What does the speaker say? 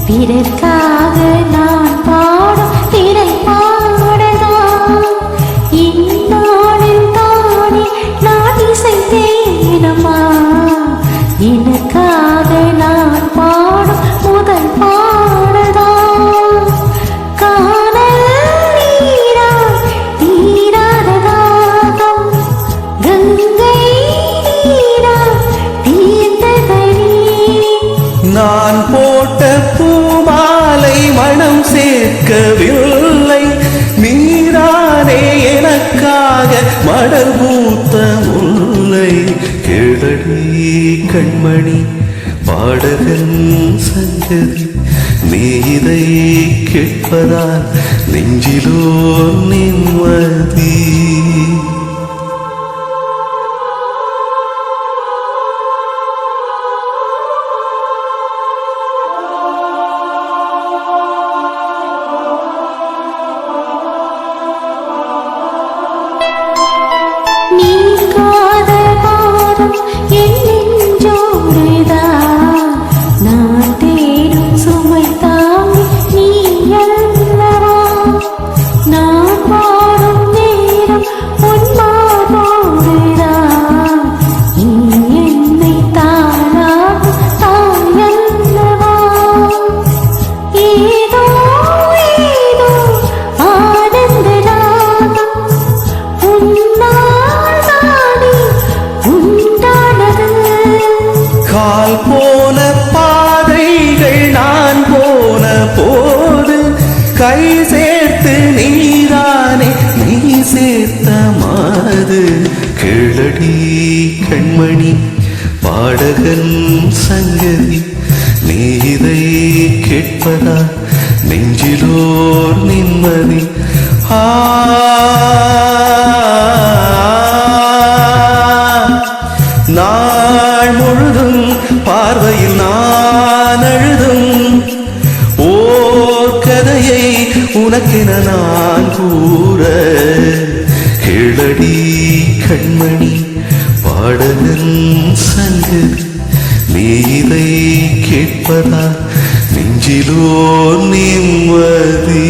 பிறர்க்காக நான் பாடும் திரை பாடதான் இந்நாளில் தானே நான் இசைத்தேனம்மா எனக்காக நான் பாடும் முதல் பாடதான் காணல் நீராய் தீராததாகம் கங்கை நீராய் தீர்ந்ததனி நான் போட்ட பூமாலை மனம் சேர்க்கவில்லை நீரானே எனக்காக மடல் பூத்த முல்லை கேளடி கண்மணி பாடகன் சங்கதி நீ இதை கேட்பதால் நெஞ்சிலோ நிம்மதி போன பாதைகள் நான் போன போது கை சேர்த்து நீதானே நீ சேர்த்த மாது கேளடி கண்மணி பாடகன் சங்கதி நீ இதை கேட்பதா நெஞ்சிலோர் நிம்மதி நாள் முழுதும் பார்வையில் நான் அழுதும் ஓர் கதையை உனக்கென நான் கூற கேளடி கண்மணி பாடகன் சங்கதி நீ இதை கேட்பதா நெஞ்சிலோ நிம்மதி